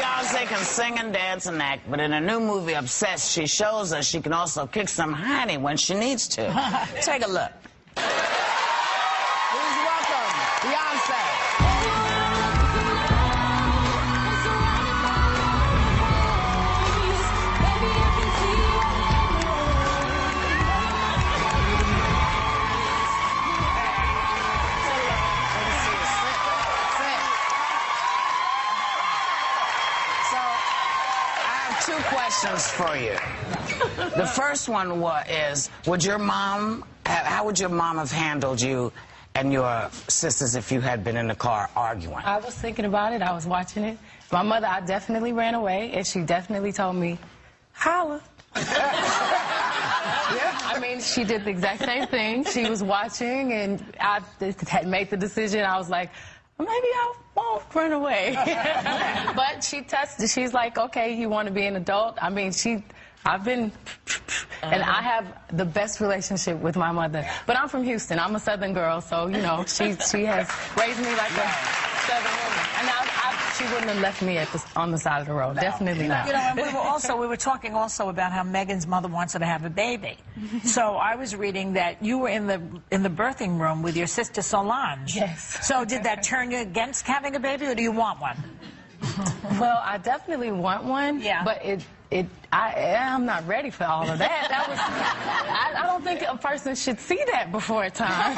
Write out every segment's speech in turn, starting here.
Beyonce can sing and dance and act, but in a new movie, Obsessed, she shows us she can also kick some honey when she needs to. Take a look. Please welcome Beyonce. Two questions for you. The first one is, how would your mom have handled you and your sisters if you had been in the car arguing? I was thinking about it. I was watching it. My mother, I definitely ran away, and she definitely told me, holla. Yeah, I mean, she did the exact same thing. She was watching, and I had made the decision. I was like, maybe I won't run away. But she's like, okay, you want to be an adult? I mean, and I have the best relationship with my mother. But I'm from Houston. I'm a Southern girl, so, you know, she has raised me like a Southern woman. And she wouldn't have left me on the side of the road. No, definitely not. You know, and we were talking also about how Megan's mother wants her to have a baby. So I was reading that you were in the birthing room with your sister Solange. Yes. So did that turn you against having a baby, or do you want one? Well, I definitely want one. Yeah. But I'm not ready for all of that. I don't think a person should see that before time.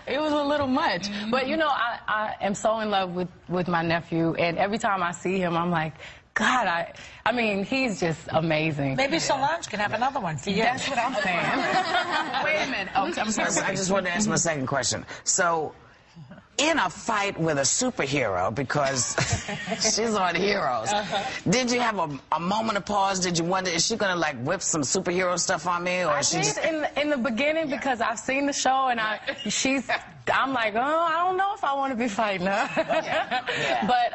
It was a little much. But you know, I am so in love with my nephew, and every time I see him, I'm like, God, I mean, he's just amazing. Maybe Solange can have another one for you. That's what I'm saying. Wait a minute. Oh, I'm sorry. I just wanted to ask my second question. So, in a fight with a superhero, because she's on Heroes, did you have a moment of pause? Did you wonder, is she going to, like, whip some superhero stuff on me? Or I did in the beginning, because I've seen the show, and I'm like, oh, I don't know if I want to be fighting her. But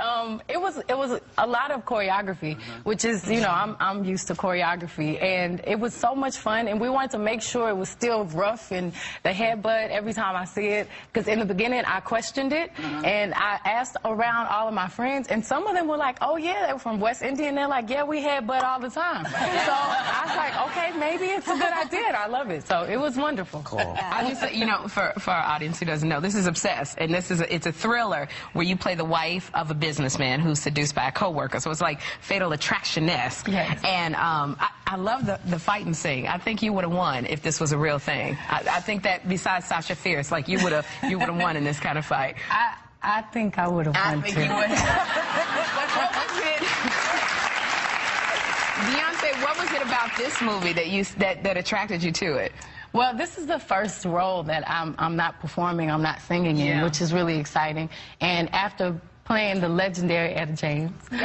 it was a lot of choreography, which is, you know, I'm used to choreography, and it was so much fun, and we wanted to make sure it was still rough and the headbutt every time I see it, because in the beginning I questioned it, and I asked around all of my friends, and some of them were like, oh yeah, they were from West India, and they're like, yeah, we headbutt all the time. So I was like, okay, maybe it's a good idea. I love it. So it was wonderful. Cool. I just, you know, for our audience who doesn't know, this is Obsessed, and it's a thriller where you play the wife of a businessman who's seduced by a coworker. So it's like Fatal Attraction-esque. Yes. And I love the fighting scene. I think you would have won if this was a real thing. I think that besides Sasha Fierce, like you would have won in this kind of fight. I think I would have won, too. I think you would have. Beyonce, what was it about this movie that attracted you to it? Well, this is the first role that I'm not performing, I'm not singing in, which is really exciting. And after playing the legendary Etta James, I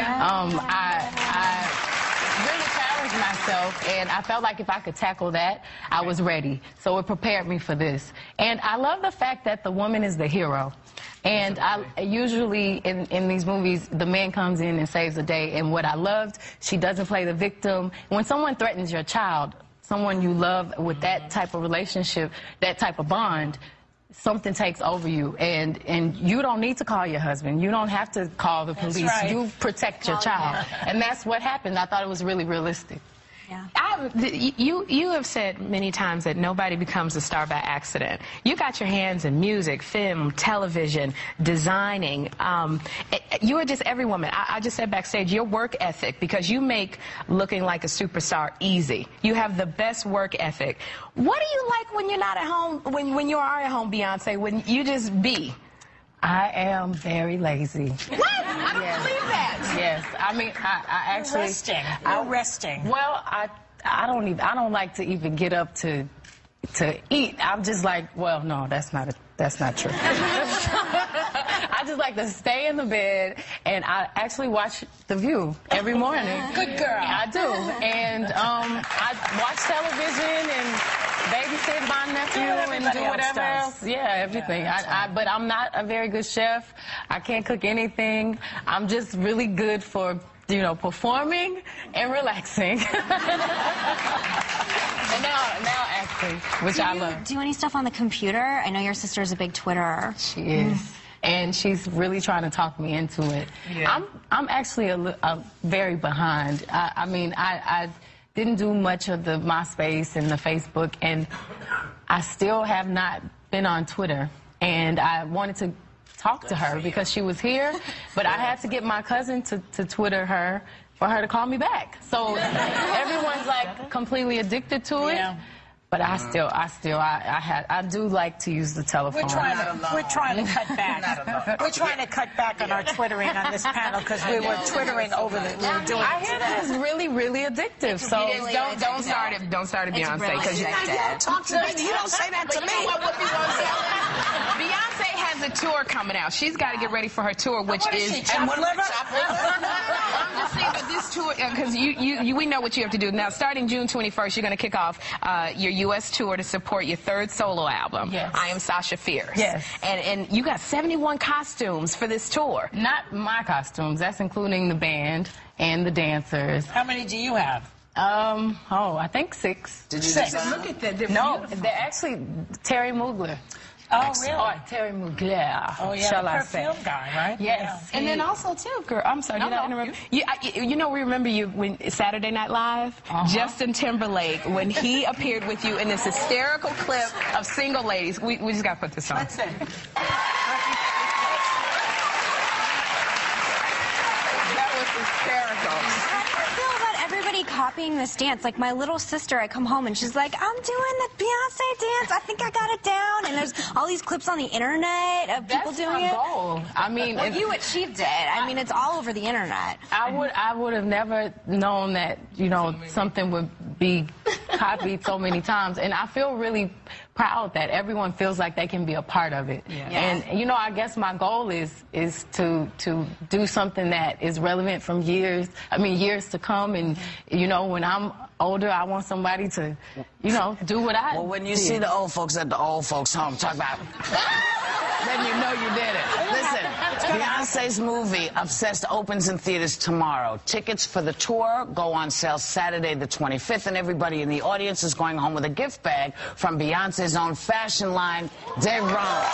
really challenged myself, and I felt like if I could tackle that, I was ready. So it prepared me for this. And I love the fact that the woman is the hero. And usually in these movies, the man comes in and saves the day. And what I loved, she doesn't play the victim. When someone threatens your child, someone you love with that type of relationship, that type of bond, something takes over you, and you don't need to call your husband. You don't have to call the police. Right. You protect your child. And that's what happened. I thought it was really realistic. Yeah. You have said many times that nobody becomes a star by accident. You got your hands in music, film, television, designing. You are just every woman. I just said backstage, your work ethic, because you make looking like a superstar easy. You have the best work ethic. What do you like when you're not at home, when you are at home, Beyonce, when you just be? I am very lazy. What? I don't believe that. Yes. I mean, I actually... Resting. You're resting. Well, I don't like to even get up to eat. I'm just like, well, no, that's not true. I just like to stay in the bed, and I actually watch The View every morning. Good girl. I do. And I watch television and babysit my nephew and do whatever else. Yeah, everything. But I'm not a very good chef. I can't cook anything. I'm just really good for, you know, performing and relaxing. And now acting, which I love. Do any stuff on the computer? I know your sister's a big Twitterer. She is. and she's really trying to talk me into it. Yeah. I'm actually very behind. I mean, I didn't do much of the MySpace and the Facebook, and I still have not been on Twitter. And I wanted to talk to her because she was here, but I had to get my cousin to Twitter her for her to call me back. So everyone's like completely addicted to it. Yeah. But I do like to use the telephone. We're trying to cut back. We're trying to cut back on our Twittering on this panel because we were Twittering over the. I hear that it's really, really addictive. So don't start it. Don't start it, Beyonce, because you don't talk to me. You don't say that to me. You know what Beyonce has a tour coming out. She's got to get ready for her tour, which is. And what liver? I'm just saying, but this tour, because we know what you have to do now. Starting June 21st, you're going to kick off your U.S. tour to support your third solo album, yes. I Am Sasha Fierce. Yes. And you got 71 costumes for this tour. Not my costumes. That's including the band and the dancers. How many do you have? I think 6. Did you design? Look at that. No, they're actually Terry Mugler. Oh, excellent. really? Oh, Terry Mugler. Oh, yeah, shall the I say? perfume guy, right? Yes. Yeah. And then also, too, girl, I'm sorry, did I interrupt? You know, we remember you when Saturday Night Live? Justin Timberlake, when he appeared with you in this hysterical clip of Single Ladies. We just got to put this on. Listen. That was hysterical. Everybody copying this dance. Like my little sister, I come home and she's like, I'm doing the Beyonce dance. I think I got it down. And there's all these clips on the internet of people doing it. Goal. I mean, well, you achieved it. I mean, it's all over the internet. I would have never known that, you know, something would be copied so many times. And I feel really proud that everyone feels like they can be a part of it. Yeah. And, you know, I guess my goal is to do something that is relevant from years to come. And, you know, when I'm older, I want somebody to, you know, do what I Well, when you see the old folks at the old folks' home, talk about then you know you did it. Listen, Beyonce's movie, Obsessed, opens in theaters tomorrow. Tickets for the tour go on sale Saturday the 25th, and everybody in the audience is going home with a gift bag from Beyonce's own fashion line, Dave Brown.